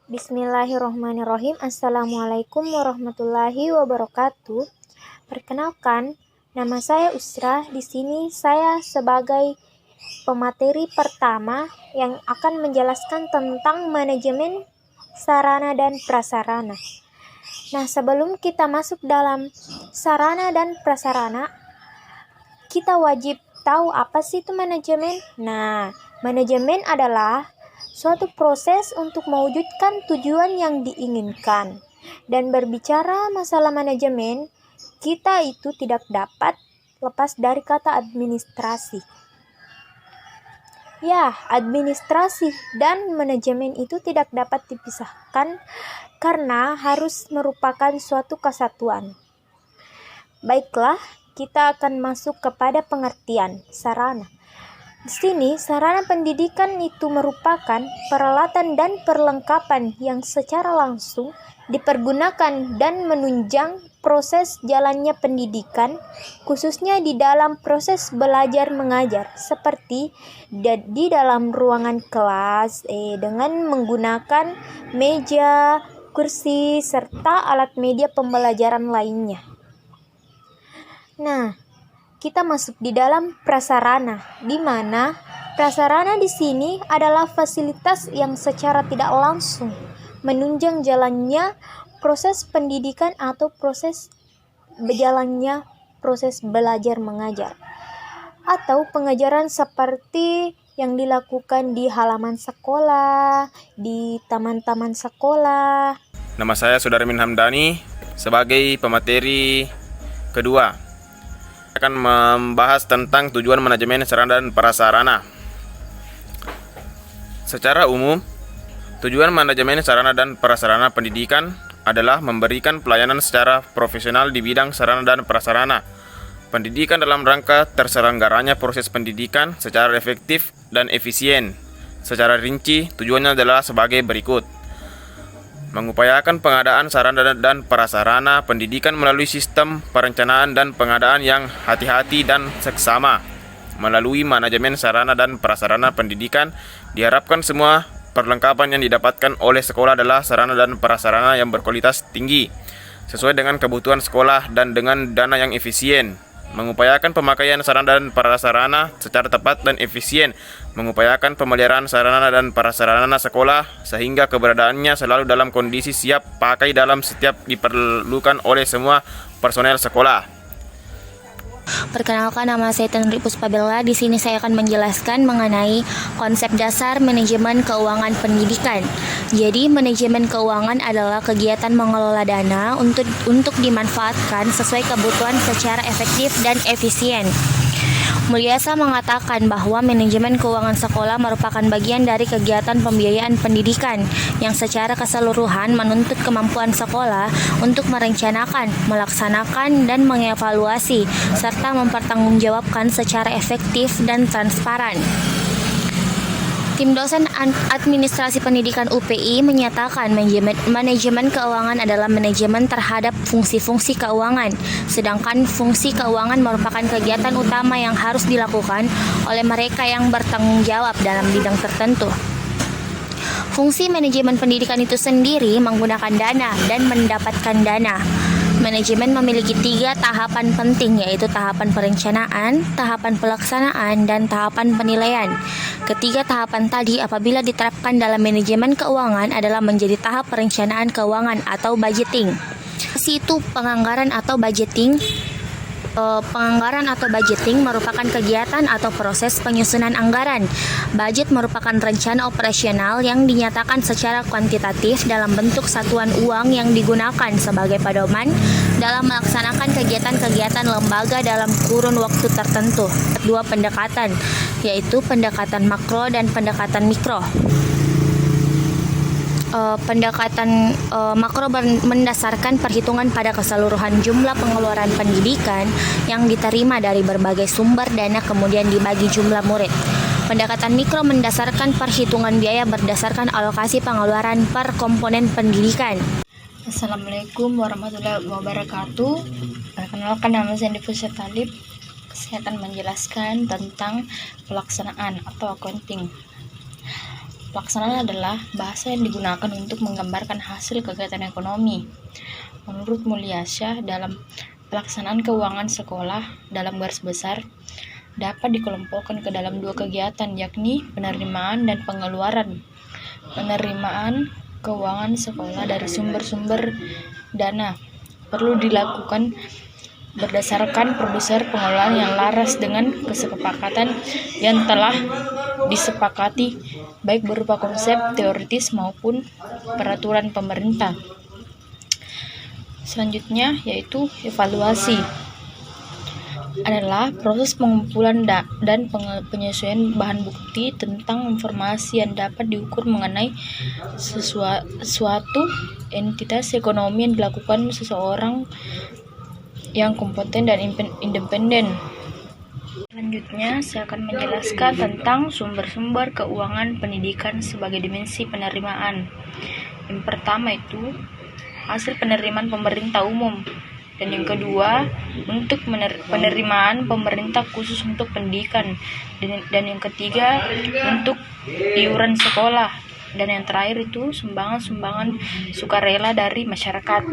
Bismillahirrohmanirrohim. Assalamualaikum warahmatullahi wabarakatuh. Perkenalkan, nama saya Usra. Di sini saya sebagai pemateri pertama yang akan menjelaskan tentang manajemen sarana dan prasarana. Nah, sebelum kita masuk dalam sarana dan prasarana, kita wajib tahu apa sih itu manajemen. Nah, manajemen adalah suatu proses untuk mewujudkan tujuan yang diinginkan. Dan berbicara masalah manajemen, kita itu tidak dapat lepas dari kata administrasi. Ya, administrasi dan manajemen itu tidak dapat dipisahkan karena harus merupakan suatu kesatuan. Baiklah, kita akan masuk kepada pengertian sarana. Di sini, sarana pendidikan itu merupakan peralatan dan perlengkapan yang secara langsung dipergunakan dan menunjang proses jalannya pendidikan, khususnya di dalam proses belajar mengajar, seperti di dalam ruangan kelas dengan menggunakan meja, kursi, serta alat media pembelajaran lainnya. Nah, kita masuk di dalam prasarana, di mana prasarana di sini adalah fasilitas yang secara tidak langsung menunjang jalannya proses pendidikan atau proses berjalannya proses belajar mengajar atau pengajaran seperti yang dilakukan di halaman sekolah, di taman-taman sekolah. Nama saya Sudarmin Hamdani sebagai pemateri kedua akan membahas tentang tujuan manajemen sarana dan prasarana. Secara umum, tujuan manajemen sarana dan prasarana pendidikan adalah memberikan pelayanan secara profesional di bidang sarana dan prasarana pendidikan dalam rangka terselenggaranya proses pendidikan secara efektif dan efisien. Secara rinci, tujuannya adalah sebagai berikut: mengupayakan pengadaan sarana dan prasarana pendidikan melalui sistem perencanaan dan pengadaan yang hati-hati dan seksama. Melalui manajemen sarana dan prasarana pendidikan, diharapkan semua perlengkapan yang didapatkan oleh sekolah adalah sarana dan prasarana yang berkualitas tinggi, sesuai dengan kebutuhan sekolah dan dengan dana yang efisien. Mengupayakan pemakaian sarana dan prasarana secara tepat dan efisien, mengupayakan pemeliharaan sarana dan prasarana sekolah sehingga keberadaannya selalu dalam kondisi siap pakai dalam setiap diperlukan oleh semua personel sekolah. Perkenalkan, nama saya Tenri Puspabella. Di sini saya akan menjelaskan mengenai konsep dasar manajemen keuangan pendidikan. Jadi, manajemen keuangan adalah kegiatan mengelola dana untuk dimanfaatkan sesuai kebutuhan secara efektif dan efisien. Mulyasa mengatakan bahwa manajemen keuangan sekolah merupakan bagian dari kegiatan pembiayaan pendidikan yang secara keseluruhan menuntut kemampuan sekolah untuk merencanakan, melaksanakan, dan mengevaluasi serta mempertanggungjawabkan secara efektif dan transparan. Tim dosen administrasi pendidikan UPI menyatakan manajemen keuangan adalah manajemen terhadap fungsi-fungsi keuangan, sedangkan fungsi keuangan merupakan kegiatan utama yang harus dilakukan oleh mereka yang bertanggung jawab dalam bidang tertentu. Fungsi manajemen pendidikan itu sendiri menggunakan dana dan mendapatkan dana. Manajemen memiliki 3 tahapan penting, yaitu tahapan perencanaan, tahapan pelaksanaan, dan tahapan penilaian. Ketiga tahapan tadi apabila diterapkan dalam manajemen keuangan adalah menjadi tahap perencanaan keuangan atau budgeting. Situ penganggaran atau budgeting. Penganggaran atau budgeting merupakan kegiatan atau proses penyusunan anggaran. Budget merupakan rencana operasional yang dinyatakan secara kuantitatif dalam bentuk satuan uang yang digunakan sebagai pedoman dalam melaksanakan kegiatan-kegiatan lembaga dalam kurun waktu tertentu. 2 pendekatan, yaitu pendekatan makro dan pendekatan mikro. Pendekatan makro mendasarkan perhitungan pada keseluruhan jumlah pengeluaran pendidikan yang diterima dari berbagai sumber dana kemudian dibagi jumlah murid. Pendekatan mikro mendasarkan perhitungan biaya berdasarkan alokasi pengeluaran per komponen pendidikan. Assalamualaikum warahmatullahi wabarakatuh. Perkenalkan, nama saya Divusya Talib. Saya akan menjelaskan tentang pelaksanaan atau accounting. Pelaksanaan adalah bahasa yang digunakan untuk menggambarkan hasil kegiatan ekonomi. Menurut Mulyasha, dalam pelaksanaan keuangan sekolah dalam garis besar dapat dikelompokkan ke dalam dua kegiatan, yakni penerimaan dan pengeluaran. Penerimaan keuangan sekolah dari sumber-sumber dana perlu dilakukan berdasarkan prosedur pengelolaan yang laras dengan kesepakatan yang telah disepakati, baik berupa konsep teoritis maupun peraturan pemerintah. Selanjutnya yaitu evaluasi, adalah proses pengumpulan dan penyesuaian bahan bukti tentang informasi yang dapat diukur mengenai suatu entitas ekonomi yang dilakukan seseorang yang kompeten dan independen. Selanjutnya, saya akan menjelaskan tentang sumber-sumber keuangan pendidikan sebagai dimensi penerimaan. Yang pertama itu hasil penerimaan pemerintah umum, dan yang kedua untuk penerimaan pemerintah khusus untuk pendidikan, dan yang ketiga untuk iuran sekolah, dan yang terakhir itu sumbangan-sumbangan sukarela dari masyarakat.